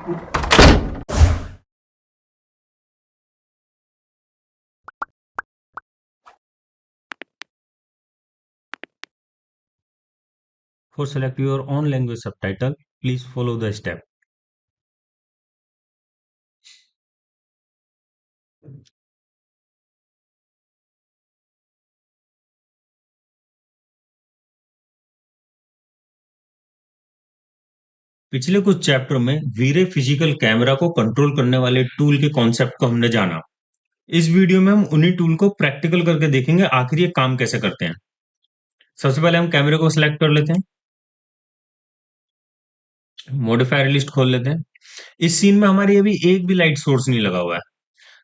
For select your own language subtitle, please follow the step. पिछले कुछ chapter में वीरे physical camera को control करने वाले टूल के कॉन्सेप्ट को हमने जाना। इस वीडियो में हम उन्हीं टूल को प्रैक्टिकल करके देखेंगे आखिर ये काम कैसे करते हैं। सबसे पहले हम कैमरे को सिलेक्ट कर लेते हैं, मॉडिफायर लिस्ट खोल लेते हैं। इस सीन में हमारी अभी एक भी लाइट सोर्स नहीं लगा हुआ है।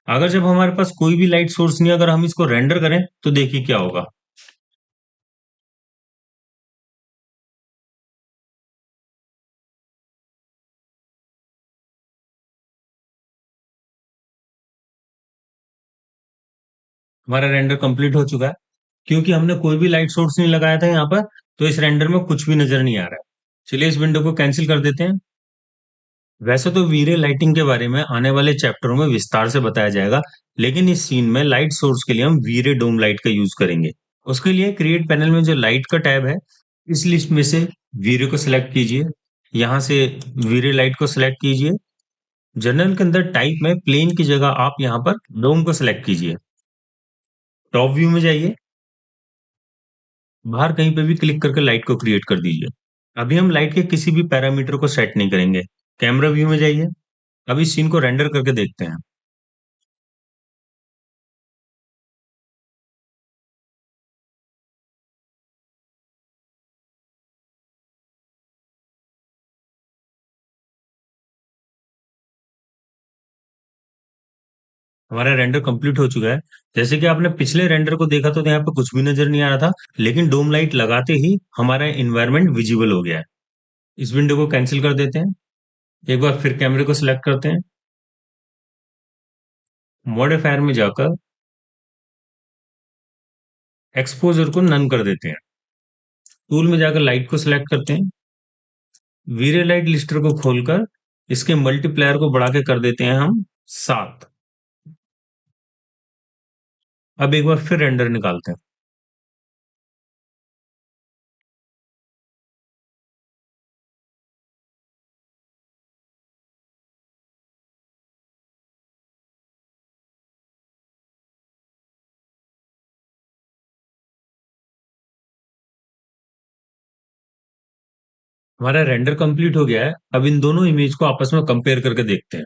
अगर जब हमारे पास कोई भी लाइट सोर्स नहीं, अगर हम इसको रेंडर करें तो देखिए क्या होगा। हमारा रेंडर कंप्लीट हो चुका है। क्योंकि हमने कोई भी लाइट सोर्स नहीं लगाया था यहाँ पर, तो इस रेंडर में कुछ भी नजर नहीं आ रहा है। चलिए इस विंडो को कैंसिल कर देते हैं। वैसे तो वीरे लाइटिंग के बारे में आने वाले चैप्टरों में विस्तार से बताया जाएगा, लेकिन इस सीन में लाइट सोर्स के लिए हम वीरे डोम लाइट का यूज करेंगे। उसके लिए क्रिएट पैनल में जो लाइट का टैब है, इस लिस्ट में से वीरे को सिलेक्ट कीजिए। यहाँ से वीरे लाइट को सिलेक्ट कीजिए। जनरल के अंदर टाइप में प्लेन की जगह आप यहाँ पर डोम को सिलेक्ट कीजिए। टॉप व्यू में जाइए, बाहर कहीं पे भी क्लिक करके लाइट को क्रिएट कर दीजिए। अभी हम लाइट के किसी भी पैरामीटर को सेट नहीं करेंगे। कैमरा व्यू में जाइए। अब इस सीन को रेंडर करके देखते हैं। हमारा रेंडर कंप्लीट हो चुका है। जैसे कि आपने पिछले रेंडर को देखा तो यहाँ पे कुछ भी नजर नहीं आ रहा था, लेकिन डोम लाइट लगाते ही हमारा इन्वायरमेंट विजिबल हो गया है। इस विंडो को कैंसिल कर देते हैं। एक बार फिर कैमरे को सिलेक्ट करते हैं, मॉडिफायर में जाकर एक्सपोजर को नन कर देते हैं। टूल में जाकर लाइट को सिलेक्ट करते हैं। वीरे लाइट लिस्टर को खोलकर इसके मल्टीप्लायर को बढ़ा के कर देते हैं हम 7। अब एक बार फिर रेंडर निकालते हैं। हमारा रेंडर कंप्लीट हो गया है। अब इन दोनों इमेज को आपस में कंपेयर करके देखते हैं।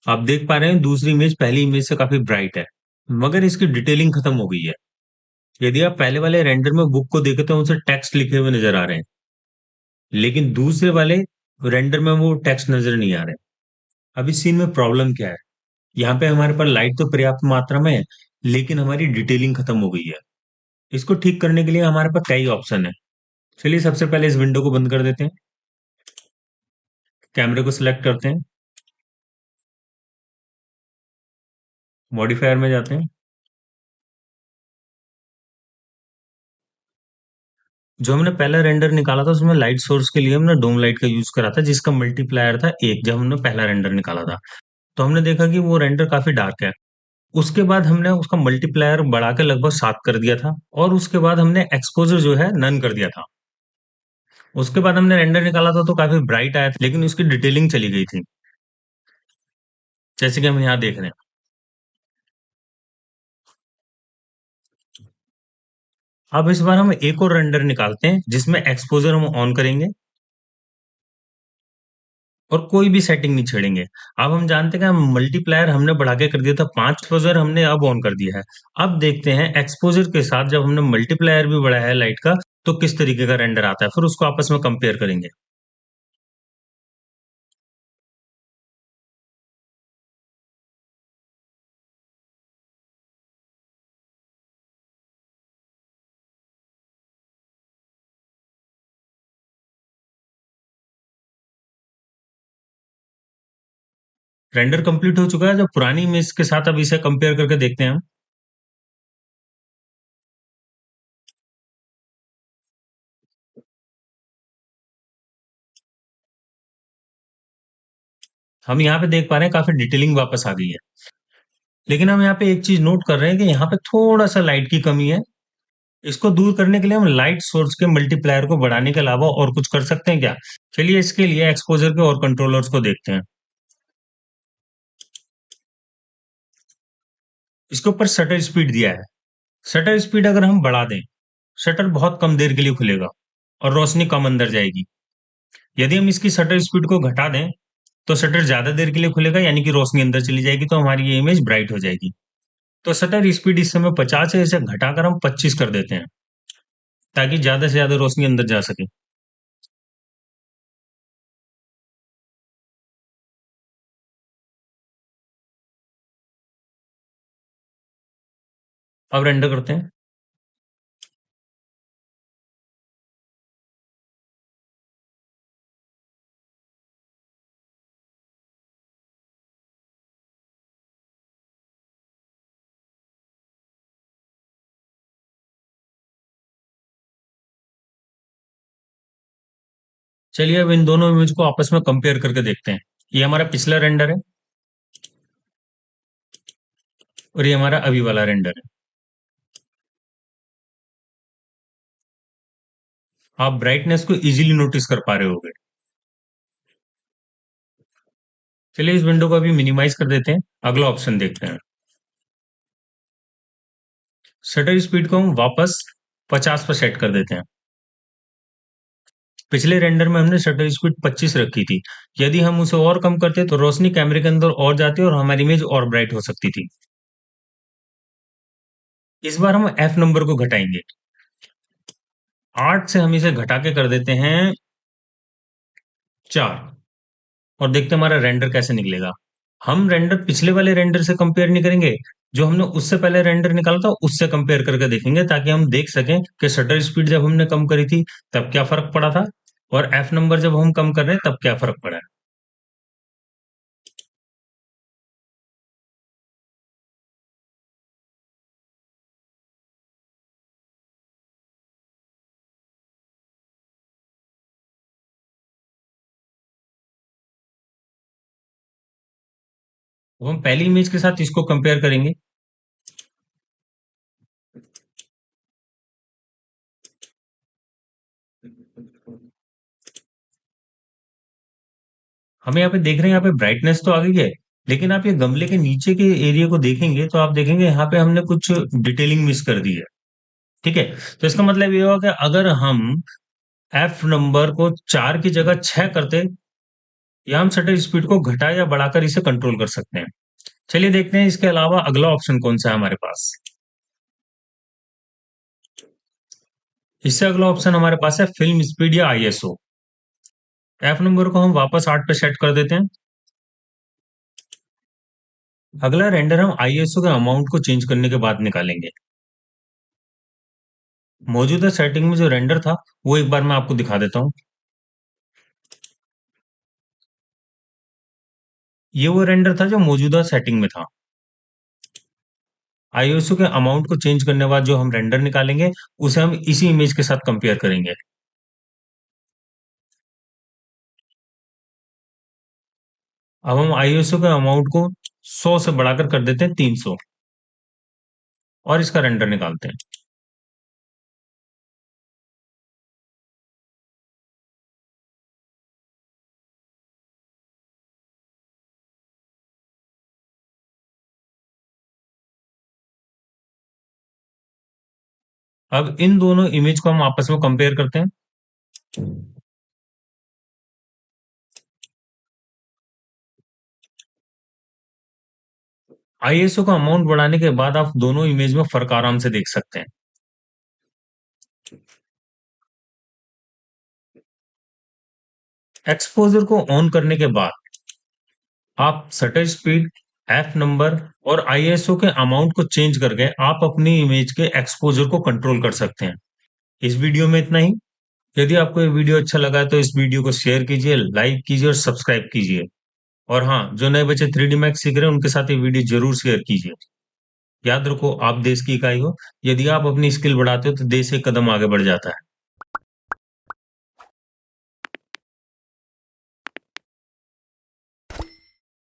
आप देख पा रहे हैं दूसरी इमेज पहली इमेज से काफी ब्राइट है, मगर इसकी डिटेलिंग खत्म हो गई है। यदि आप पहले वाले रेंडर में बुक को देखें तो उनसे टेक्स्ट लिखे हुए नजर आ रहे हैं, लेकिन दूसरे वाले रेंडर में वो टेक्स्ट नजर नहीं आ रहे। अब इस सीन में प्रॉब्लम क्या है? यहाँ पे हमारे पास लाइट तो पर्याप्त मात्रा में है, लेकिन हमारी डिटेलिंग खत्म हो गई है। इसको ठीक करने के लिए हमारे पास कई ऑप्शन है। चलिए सबसे पहले इस विंडो को बंद कर देते हैं। कैमरे को सिलेक्ट करते हैं, मॉडिफायर में जाते हैं। जो हमने पहला रेंडर निकाला था उसमें लाइट सोर्स के लिए हमने डोम लाइट का यूज करा था, जिसका मल्टीप्लायर था 1, जब हमने पहला रेंडर निकाला था। तो हमने देखा कि वो रेंडर काफी डार्क है। उसके बाद हमने उसका मल्टीप्लायर बढ़ा के लगभग 7 कर दिया था, और उसके बाद हमने एक्सपोजर जो है नन कर दिया था। उसके बाद हमने रेंडर निकाला था तो काफी ब्राइट आया था, लेकिन उसकी डिटेलिंग चली गई थी, जैसे कि हम यहाँ देख रहे हैं। अब इस बार हम एक और रेंडर निकालते हैं जिसमें एक्सपोजर हम ऑन करेंगे और कोई भी सेटिंग नहीं छेड़ेंगे। अब हम जानते हैं कि हम मल्टीप्लायर हमने बढ़ा के कर दिया था 5, एक्सपोजर हमने अब ऑन कर दिया है। अब देखते हैं एक्सपोजर के साथ जब हमने मल्टीप्लायर भी बढ़ाया है लाइट का, तो किस तरीके का रेंडर आता है, फिर उसको आपस में कंपेयर करेंगे। रेंडर कंप्लीट हो चुका है। जो पुरानी इमेज के साथ अब इसे कंपेयर करके देखते हैं हम। हम यहाँ पे देख पा रहे हैं काफी डिटेलिंग वापस आ गई है। लेकिन हम यहाँ पे एक चीज नोट कर रहे हैं कि यहाँ पे थोड़ा सा लाइट की कमी है। इसको दूर करने के लिए हम लाइट सोर्स के मल्टीप्लायर को बढ़ाने के अलावा और कुछ कर सकते हैं क्या? चलिए इसके लिए एक्सपोजर के और कंट्रोलर्स को देखते हैं। इसके ऊपर शटर स्पीड दिया है। शटर स्पीड अगर हम बढ़ा दें, शटर बहुत कम देर के लिए खुलेगा और रोशनी कम अंदर जाएगी। यदि हम इसकी शटर स्पीड को घटा दें, तो शटर ज्यादा देर के लिए खुलेगा, यानी कि रोशनी अंदर चली जाएगी, तो हमारी ये इमेज ब्राइट हो जाएगी। तो शटर स्पीड इस समय 50 है, इसे घटाकर हम 25 कर देते हैं, ताकि ज्यादा से ज्यादा रोशनी अंदर जा सके। अब रेंडर करते हैं। चलिए अब इन दोनों इमेज को आपस में कंपेयर करके देखते हैं। ये हमारा पिछला रेंडर है और ये हमारा अभी वाला रेंडर है। आप ब्राइटनेस को इजीली नोटिस कर पा रहे होंगे। चलिए इस विंडो को अभी मिनिमाइज कर देते हैं, अगला ऑप्शन देखते हैं। शटर स्पीड को हम वापस 50 पर सेट कर देते हैं। पिछले रेंडर में हमने शटर स्पीड 25 रखी थी। यदि हम उसे और कम करते तो रोशनी कैमरे के अंदर और जाती और हमारी इमेज और ब्राइट हो सकती थी। इस बार हम एफ नंबर को घटाएंगे। 8 से हम इसे घटा के कर देते हैं 4 और देखते हैं हमारा रेंडर कैसे निकलेगा। हम रेंडर पिछले वाले रेंडर से कंपेयर नहीं करेंगे, जो हमने उससे पहले रेंडर निकाला था उससे कंपेयर करके देखेंगे, ताकि हम देख सकें कि शटर स्पीड जब हमने कम करी थी तब क्या फर्क पड़ा था और एफ नंबर जब हम कम कर रहे हैं तब क्या फर्क पड़ा है। तो हम पहली इमेज के साथ इसको कंपेयर करेंगे। हम यहाँ पे देख रहे हैं, यहाँ पे ब्राइटनेस तो आ गई है, लेकिन आप ये गमले के नीचे के एरिया को देखेंगे तो आप देखेंगे यहाँ पे हमने कुछ डिटेलिंग मिस कर दी है। ठीक है, तो इसका मतलब ये होगा कि अगर हम एफ नंबर को 4 की जगह 6 करते, या हम शटर स्पीड को घटा या बढ़ाकर इसे कंट्रोल कर सकते हैं। चलिए देखते हैं इसके अलावा अगला ऑप्शन कौन सा है हमारे पास। इससे अगला ऑप्शन हमारे पास है फिल्म स्पीड या आईएसओ। एफ नंबर को हम वापस 8 पे सेट कर देते हैं। अगला रेंडर हम आईएसओ के अमाउंट को चेंज करने के बाद निकालेंगे। मौजूदा सेटिंग में जो रेंडर था वो एक बार मैं आपको दिखा देता हूँ। ये वो रेंडर था जो मौजूदा सेटिंग में था। आईएसओ के अमाउंट को चेंज करने के बाद जो हम रेंडर निकालेंगे उसे हम इसी इमेज के साथ कंपेयर करेंगे। अब हम आईएसओ के अमाउंट को 100 से बढ़ाकर कर देते हैं 300 और इसका रेंडर निकालते हैं। अब इन दोनों इमेज को हम आपस में कंपेयर करते हैं। आईएसओ का अमाउंट बढ़ाने के बाद आप दोनों इमेज में फर्क आराम से देख सकते हैं। एक्सपोजर को ऑन करने के बाद आप शटर स्पीड, एफ नंबर और आईएसओ के अमाउंट को चेंज करके आप अपनी इमेज के एक्सपोजर को कंट्रोल कर सकते हैं। इस वीडियो में इतना ही। यदि आपको ये वीडियो अच्छा लगा तो इस वीडियो को शेयर कीजिए, लाइक कीजिए और सब्सक्राइब कीजिए। और हाँ, जो नए बच्चे 3D मैक्स सीख रहे हैं उनके साथ ये वीडियो जरूर शेयर कीजिए। याद रखो, आप देश की इकाई हो। यदि आप अपनी स्किल बढ़ाते हो तो देश एक कदम आगे बढ़ जाता है।